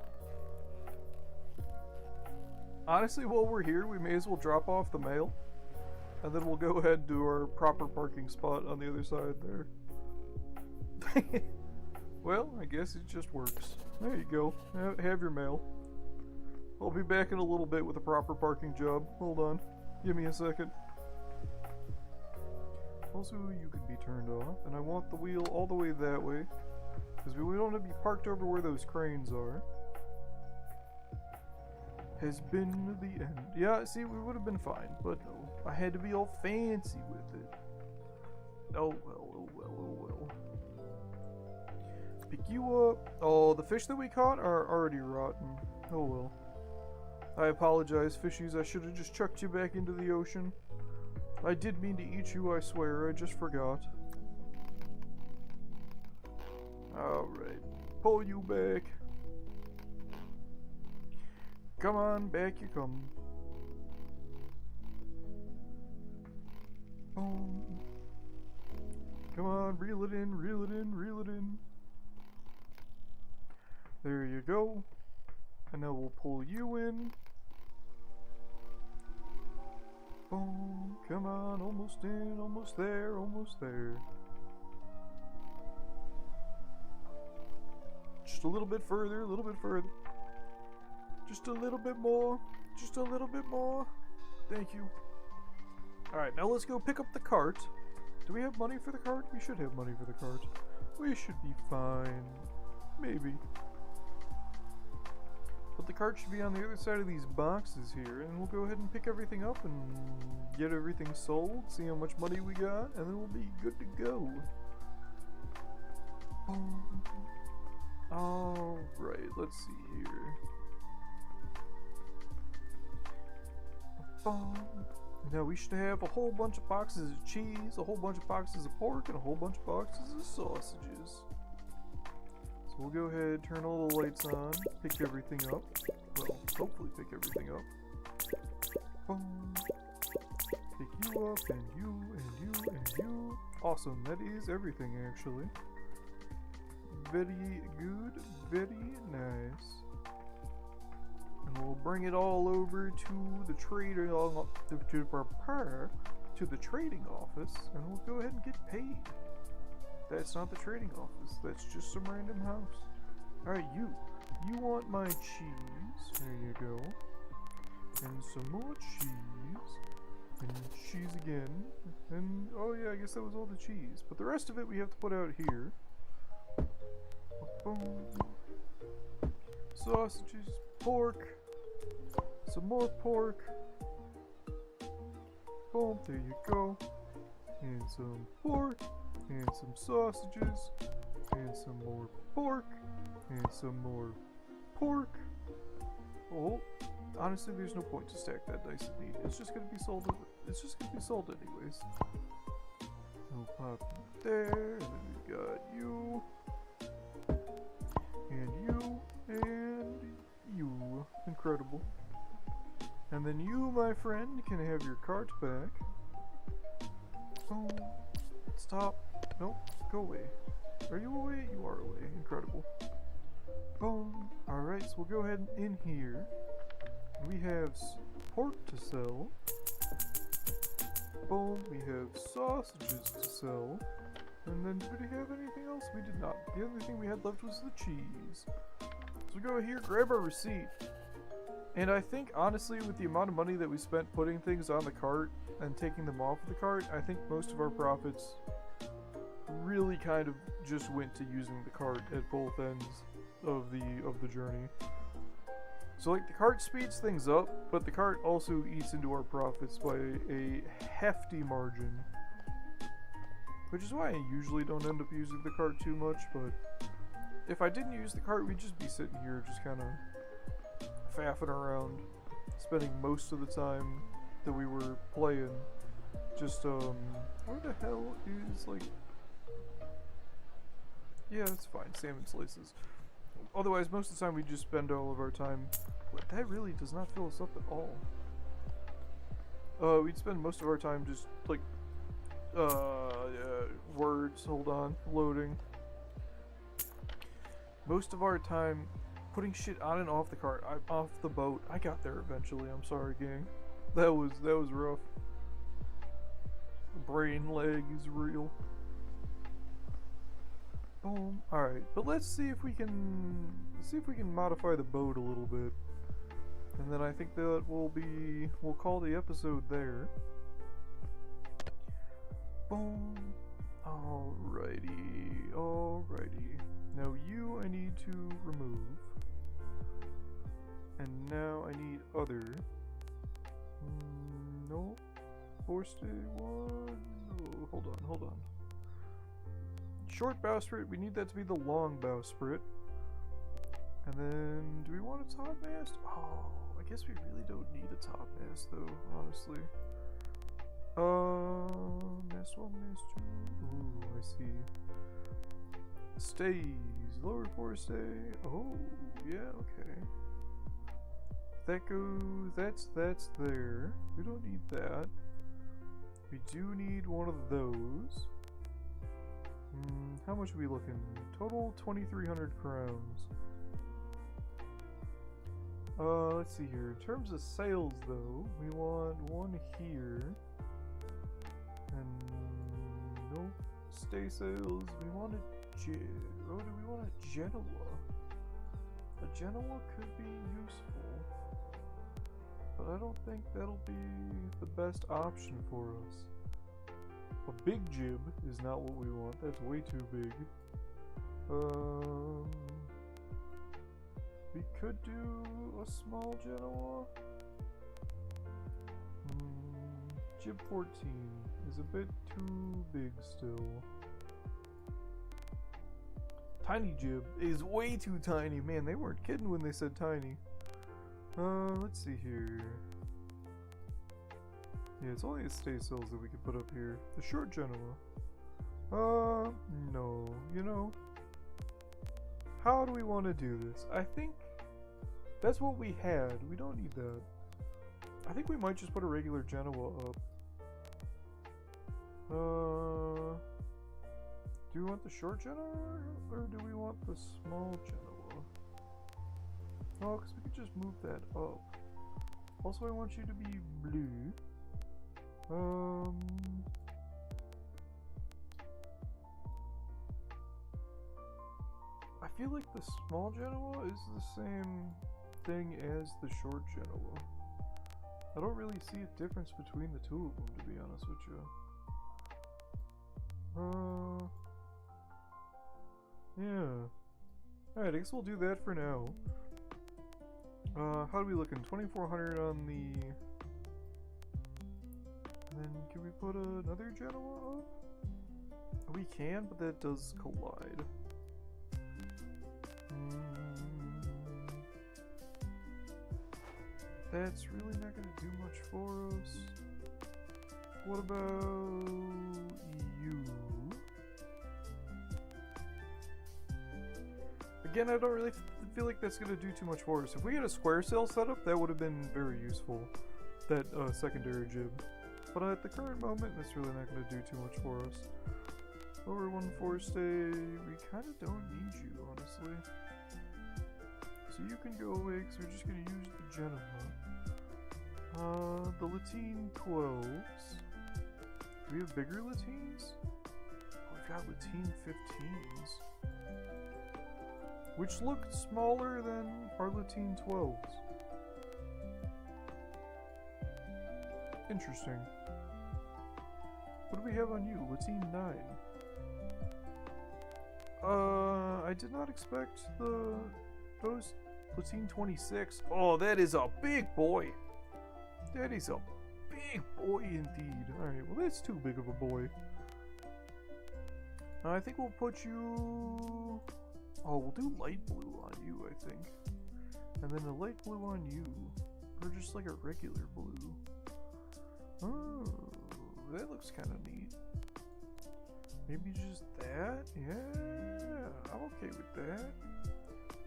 honestly, while we're here, we may as well drop off the mail. And then we'll go ahead and do our proper parking spot on the other side there. Well, I guess it just works. There you go. Have your mail. I'll be back in a little bit with a proper parking job. Hold on. Give me a second. Also, you can be turned off, and I want the wheel all the way that way, because we don't want to be parked over where those cranes are. Has been the end. Yeah, see, we would have been fine, but no, I had to be all fancy with it. Oh well, oh well, oh well. Pick you up. Oh, the fish that we caught are already rotten. Oh well. I apologize, fishies. I should have just chucked you back into the ocean. I did mean to eat you, I swear. I just forgot. Alright. Pull you back. Come on, back you come. Boom. Come on, reel it in, reel it in, reel it in. There you go. And now we'll pull you in. Boom, come on, almost in, almost there, almost there. Just a little bit further, a little bit further. Just a little bit more, just a little bit more. Thank you. Alright, now let's go pick up the cart. Do we have money for the cart? We should have money for the cart. We should be fine. Maybe. But the cart should be on the other side of these boxes here, and we'll go ahead and pick everything up and get everything sold, see how much money we got, and then we'll be good to go. Alright, let's see here. Now we should have a whole bunch of boxes of cheese, a whole bunch of boxes of pork, and a whole bunch of boxes of sausages. So we'll go ahead, turn all the lights on, pick everything up. Well, hopefully pick everything up. Boom. Pick you up, and you, and you, and you. Awesome, that is everything actually. Very good, very nice. And we'll bring it all over to the trading to the trading office, and we'll go ahead and get paid. That's not the trading office. That's just some random house. All right, you want my cheese? There you go. And some more cheese, and cheese again, and oh yeah, I guess that was all the cheese. But the rest of it we have to put out here. Boom. Sausages, pork, some more pork. Boom, there you go. And some pork, and some sausages, and some more pork, and some more pork. Oh, honestly, there's no point to stack that nice and neat. It's just gonna be sold. It's just gonna be sold anyways. We'll pop there, and then we got you. And you, and you. Incredible. And then you, my friend, can have your cart back. Boom. Stop. Nope. Go away. Are you away? You are away. Incredible. Boom. Alright, so we'll go ahead and in here. We have pork to sell. Boom. We have sausages to sell. And then, did we have anything else? We did not. The only thing we had left was the cheese. So we go here, grab our receipt. And I think, honestly, with the amount of money that we spent putting things on the cart and taking them off of the cart, I think most of our profits really kind of just went to using the cart at both ends of the journey. So, like, the cart speeds things up, but the cart also eats into our profits by a hefty margin. Which is why I usually don't end up using the cart too much, but if I didn't use the cart, we'd just be sitting here just kind of faffing around, spending most of the time that we were playing just, where the hell is, like, yeah, that's fine, salmon slices. Otherwise, most of the time we just spend all of our time, but that really does not fill us up at all. We'd spend most of our time just, like, words, hold on, loading. Most of our time putting shit on and off the cart, off the boat. I got there eventually, I'm sorry gang. That was rough. The brain lag is real. Boom. Alright, but let's see if we can modify the boat a little bit. And then I think that we'll call the episode there. Boom. Alrighty. Now you I need to remove. And now I need other. No. Forced one. Oh, hold on. Short bowsprit, we need that to be the long bowsprit. And then, do we want a topmast? Oh, I guess we really don't need a topmast though, honestly. Mast 1, mast 2. Ooh, I see. Stays. Lower forestay. Oh, yeah, okay. That goes. That's there. We don't need that. We do need one of those. How much are we looking? Total 2,300 crowns. Let's see here. In terms of sails, though, we want one here. And nope. Stay sails. We want a do we want a Genoa? A Genoa could be useful, but I don't think that'll be the best option for us. A big jib is not what we want. That's way too big. We could do a small Genoa. Jib 14 is a bit too big still. Tiny jib is way too tiny. Man, they weren't kidding when they said tiny. Let's see here. Yeah, it's only the staysails that we can put up here. The short Genoa. No. You know, how do we want to do this? I think that's what we had. We don't need that. I think we might just put a regular Genoa up. Do we want the short Genoa or do we want the small Genoa? Oh, because we could just move that up. Also, I want you to be blue. I feel like the small Genoa is the same thing as the short Genoa. I don't really see a difference between the two of them, to be honest with you. Yeah. Alright, I guess we'll do that for now. How are we looking? 2400 on the... And then, can we put another Genoa up? We can, but that does collide. That's really not going to do much for us. What about you? Again, I don't really feel like that's going to do too much for us. If we had a square sail setup, that would have been very useful. That secondary jib. But at the current moment, that's really not going to do too much for us. Lower 1 forestay, we kind of don't need you, honestly. So you can go away because we're just going to use the Genoa. The Latine 12s. Do we have bigger Latines? Oh, we've got Latine 15s. Which look smaller than our Latine 12s. Interesting. What do we have on you? Latine 9. I did not expect those Latine 26. Oh, that is a big boy. That is a big boy indeed. Alright, well that's too big of a boy. I think we'll put you... Oh, we'll do light blue on you, I think. And then a light blue on you. Or just like a regular blue. Oh, that looks kind of neat. Maybe just that? Yeah, I'm okay with that.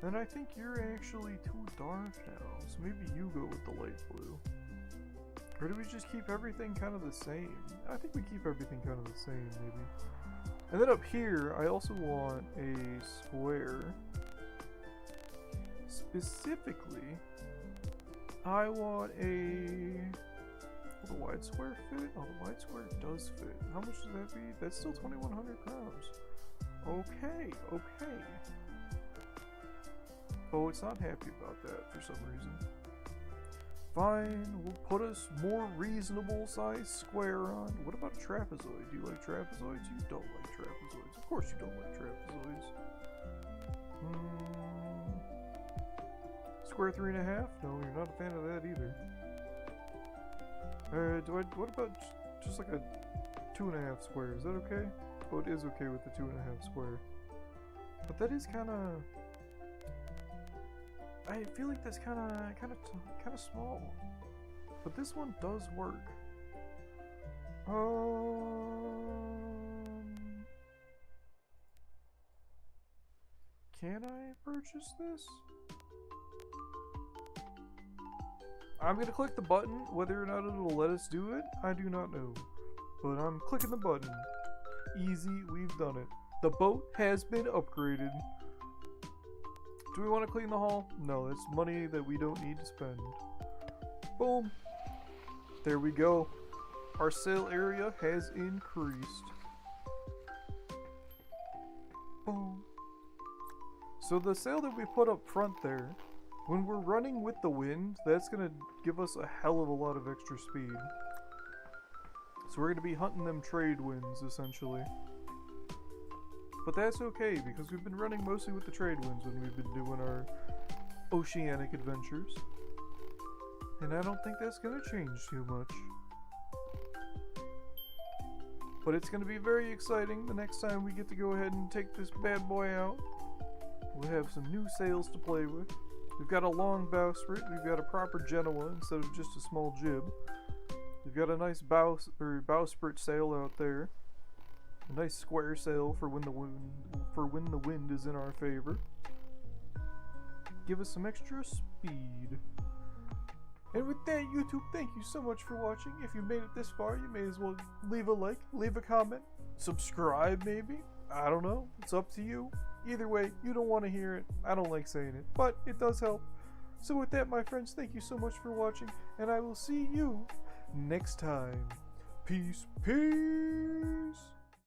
Then I think you're actually too dark now, so maybe you go with the light blue. Or do we just keep everything kind of the same? I think we keep everything kind of the same, maybe. And then up here, I also want a square. Specifically, I want a... Will the wide square fit? Oh, the wide square does fit. How much does that be? That's still 2,100 pounds. Okay, okay. Oh, it's not happy about that for some reason. Fine, we'll put a more reasonable size square on. What about a trapezoid? Do you like trapezoids? You don't like trapezoids. Of course you don't like trapezoids. Square 3.5? No, you're not a fan of that either. What about just like a 2.5 square? Is that okay? Oh, it is okay with the 2.5 square. But that is kind of... I feel like that's kind of small. But this one does work. Can I purchase this? I'm gonna click the button. Whether or not it will let us do it, I do not know. But I'm clicking the button. Easy, we've done it. The boat has been upgraded. Do we want to clean the hull? No, it's money that we don't need to spend. Boom. There we go. Our sail area has increased. Boom. So the sail that we put up front there, when we're running with the wind, that's going to give us a hell of a lot of extra speed. So we're going to be hunting them trade winds, essentially. But that's okay, because we've been running mostly with the trade winds when we've been doing our oceanic adventures. And I don't think that's going to change too much. But it's going to be very exciting the next time we get to go ahead and take this bad boy out. We'll have some new sails to play with. We've got a long bowsprit. We've got a proper Genoa instead of just a small jib. We've got a nice bowsprit sail out there. A nice square sail for when the wind is in our favor. Give us some extra speed. And with that, YouTube, thank you so much for watching. If you made it this far, you may as well leave a like, leave a comment, subscribe maybe. I don't know. It's up to you. Either way, you don't want to hear it. I don't like saying it, but it does help. So with that, my friends, thank you so much for watching, and I will see you next time. Peace, peace.